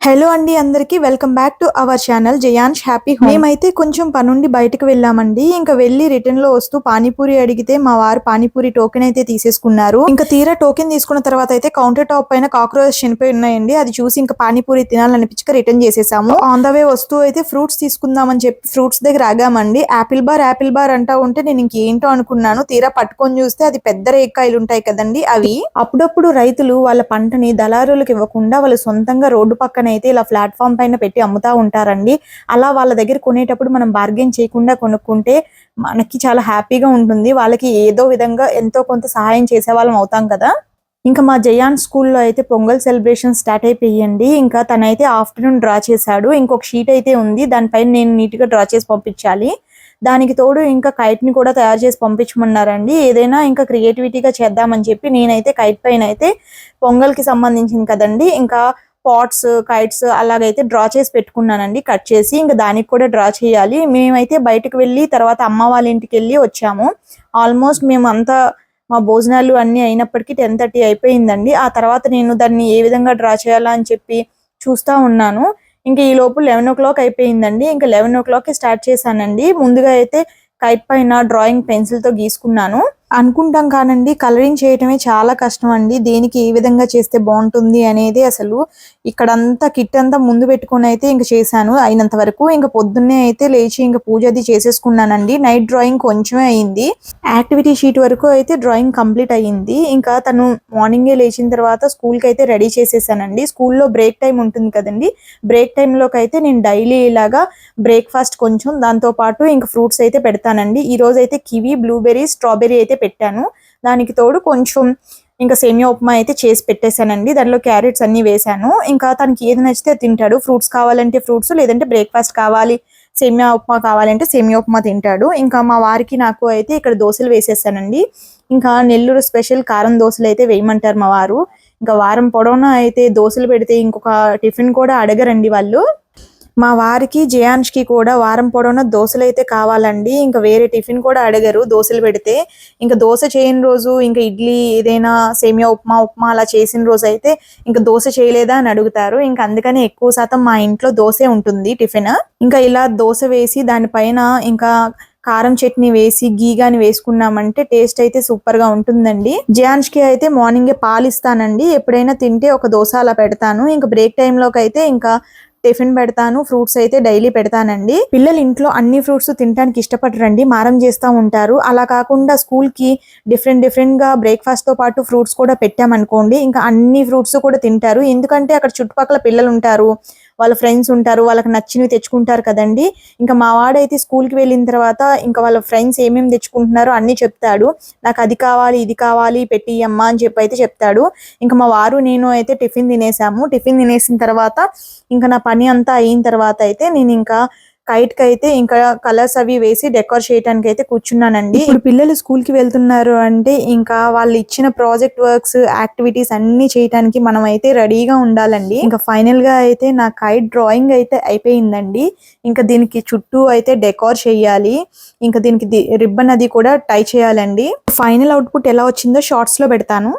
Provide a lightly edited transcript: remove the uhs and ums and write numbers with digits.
Hello అండి అందరికి welcome back to our channel Jayans happy home. మేమైతే కొంచెం పనుండి బయటకు వెళ్ళామండి. ఇంకా వెళ్ళి రిటర్న్ లో వస్తూ పానీపూరి అడిగితే మా వారు పానీపూరి టోకెన్ అయితే తీసేసుకున్నారు. ఇంకా తీరా టోకెన్ తీసుకున్న తర్వాత అయితే కౌంటర్ టాప్ పైన కాక్రోచ్ చనిపోయి ఉన్నాయండి. అది చూసి ఇంకా పానీపూరి తినాలనిపించక రిటర్న్ చేసేసాము. ఆన్ ద వే వస్తూ అయితే ఫ్రూట్స్ తీసుకుందామని చెప్పి ఫ్రూట్స్ దగ్గర ఆగామండి. యాపిల్ బార్ అంటా ఉంటే నేను ఇంకేంటో అనుకున్నాను. తీరా పట్టుకొని చూస్తే అది పెద్ద రేక్కాయలు ఉంటాయి కదండి అవి. అప్పుడప్పుడు రైతులు వాళ్ళ పంటని దళారులకు ఇవ్వకుండా వాళ్ళు సొంతంగా రోడ్డు పక్కన అయితే ఇలా ప్లాట్ఫామ్ పైన పెట్టి అమ్ముతా ఉంటారండి. అలా వాళ్ళ దగ్గర కొనేటప్పుడు మనం బార్గెన్ చేయకుండా కొనుక్కుంటే మనకి చాలా హ్యాపీగా ఉంటుంది. వాళ్ళకి ఏదో విధంగా ఎంతో కొంత సహాయం చేసే వాళ్ళం అవుతాం కదా. ఇంకా మా జయాన్ స్కూల్లో అయితే పొంగల్ సెలబ్రేషన్ స్టార్ట్ అయిపోయింది. ఇంకా తనైతే ఆఫ్టర్నూన్ డ్రా చేశాడు. ఇంకొక షీట్ అయితే ఉంది, దానిపైన నేను నీట్గా డ్రా చేసి పంపించాలి. దానికి తోడు ఇంకా కైట్ ని కూడా తయారు చేసి పంపించమన్నారండి. ఏదైనా ఇంకా క్రియేటివిటీగా చేద్దామని చెప్పి నేనైతే కైట్ పైన అయితే పొంగల్ కి సంబంధించింది కదండి, ఇంకా పాట్స్ కైట్స్ అలాగైతే డ్రా చేసి పెట్టుకున్నానండి కట్ చేసి. ఇంకా దానికి కూడా డ్రా చేయాలి. మేమైతే బయటకు వెళ్ళి తర్వాత అమ్మ వాళ్ళ ఇంటికి వెళ్ళి వచ్చాము. ఆల్మోస్ట్ మేము అంతా మా భోజనాలు అన్ని అయినప్పటికీ 10:30 అయిపోయిందండి. ఆ తర్వాత నేను దాన్ని ఏ విధంగా డ్రా చేయాలా అని చెప్పి చూస్తా ఉన్నాను. ఇంకా ఈ లోపు 11 o'clock అయిపోయిందండి. ఇంకా 11 o'clock స్టార్ట్ చేశానండి. ముందుగా అయితే కైట్ పైన డ్రాయింగ్ పెన్సిల్ తో గీసుకున్నాను. అనుకుంటాం కానండి కలరింగ్ చేయటమే చాలా కష్టం అండి. దేనికి ఏ విధంగా చేస్తే బాగుంటుంది అనేది అసలు ఇక్కడంతా కిట్ అంతా ముందు పెట్టుకుని అయితే ఇంక చేశాను అయినంత వరకు. ఇంకా పొద్దున్నే అయితే లేచి ఇంకా పూజ అది చేసేసుకున్నానండి. నైట్ డ్రాయింగ్ కొంచెమే అయింది. యాక్టివిటీ షీట్ వరకు అయితే డ్రాయింగ్ కంప్లీట్ అయ్యింది. ఇంకా తను మార్నింగే లేచిన తర్వాత స్కూల్కి అయితే రెడీ చేసేసానండి. స్కూల్లో బ్రేక్ టైం ఉంటుంది కదండి, బ్రేక్ టైంలోకి అయితే నేను డైలీ ఇలాగా బ్రేక్ఫాస్ట్ కొంచెం దాంతో పాటు ఇంకా ఫ్రూట్స్ అయితే పెడతానండి. ఈ రోజు అయితే కివి, బ్లూబెర్రీ, స్ట్రాబెర్రీ అయితే పెట్టాను. దానికి తోడు కొంచెం ఇంకా సేమియా ఉప్మా అయితే చేసి పెట్టేశానండి. దానిలో క్యారెట్స్ అన్ని వేసాను. ఇంకా తనకి ఏది నచ్చితే తింటాడు. ఫ్రూట్స్ కావాలంటే ఫ్రూట్స్, లేదంటే బ్రేక్ఫాస్ట్ కావాలి సేమియా ఉప్మా కావాలంటే సేమియా ఉప్మా తింటాడు. ఇంకా మా వారికి నాకు అయితే ఇక్కడ దోశలు వేసేసానండి. ఇంకా నెల్లూరు స్పెషల్ కారం దోశలు అయితే వేయమంటారు మా వారు. ఇంకా వారం పొడవునా అయితే దోశలు పెడితే ఇంకొక టిఫిన్ కూడా అడగరండి వాళ్ళు. మా వారికి జయాన్ష్కి కూడా వారం పొడవునా దోశలు అయితే కావాలండి. ఇంకా వేరే టిఫిన్ కూడా అడగరు దోశలు పెడితే. ఇంకా దోశ చేయని రోజు ఇంకా ఇడ్లీ ఏదైనా సేమియా ఉప్మా అలా చేసిన రోజు అయితే ఇంకా దోశ చేయలేదా అని అడుగుతారు. ఇంకా అందుకని ఎక్కువ శాతం మా ఇంట్లో దోశే ఉంటుంది టిఫిన్. ఇంకా ఇలా దోశ వేసి దానిపైన ఇంకా కారం చట్నీ వేసి గీగాని వేసుకున్నామంటే టేస్ట్ అయితే సూపర్ గా ఉంటుందండి. జయాన్ష్ కి అయితే మార్నింగే పాలు ఇస్తానండి. ఎప్పుడైనా తింటే ఒక దోశ అలా పెడతాను. ఇంకా బ్రేక్ టైమ్ లోకి అయితే ఇంకా టిఫిన్ పెడతాను. ఫ్రూట్స్ అయితే డైలీ పెడతానండి. పిల్లలు ఇంట్లో అన్ని ఫ్రూట్స్ తినడానికి ఇష్టపడరండి, మారం చేస్తూ ఉంటారు. అలా కాకుండా స్కూల్ కి డిఫరెంట్ గా బ్రేక్ఫాస్ట్ తో పాటు ఫ్రూట్స్ కూడా పెట్టామనుకోండి, ఇంకా అన్ని ఫ్రూట్స్ కూడా తింటారు. ఎందుకంటే అక్కడ చుట్టుపక్కల పిల్లలు ఉంటారు, వాళ్ళ ఫ్రెండ్స్ ఉంటారు, వాళ్ళకి నచ్చినవి తెచ్చుకుంటారు కదండి. ఇంకా మా వాడైతే స్కూల్కి వెళ్ళిన తర్వాత ఇంకా వాళ్ళ ఫ్రెండ్స్ ఏమేమి తెచ్చుకుంటున్నారో అన్ని చెప్తాడు. నాకు అది కావాలి ఇది కావాలి పెట్టి అమ్మా అని చెప్పి అయితే చెప్తాడు. ఇంకా మా వారు నేను అయితే టిఫిన్ తినేసాము. టిఫిన్ తినేసిన తర్వాత ఇంకా నా పని అంతా అయిన తర్వాత అయితే నేను ఇంకా కైట్ కి అయితే ఇంకా కలర్స్ అవి వేసి డెకోర్ చేయడానికి అయితే కూర్చున్నానండి. ఇప్పుడు పిల్లలు స్కూల్ కి వెళ్తున్నారు అంటే ఇంకా వాళ్ళు ఇచ్చిన ప్రాజెక్ట్ వర్క్స్ యాక్టివిటీస్ అన్ని చేయడానికి మనం అయితే రెడీగా ఉండాలండి. ఇంకా ఫైనల్ గా అయితే నా కైట్ డ్రాయింగ్ అయితే అయిపోయిందండి. ఇంకా దీనికి చుట్టూ అయితే డెకోర్ చేయాలి. ఇంకా దీనికి రిబ్బన్ అది కూడా టై చేయాలండి. ఫైనల్ అవుట్పుట్ ఎలా వచ్చిందో షార్ట్స్ లో పెడతాను.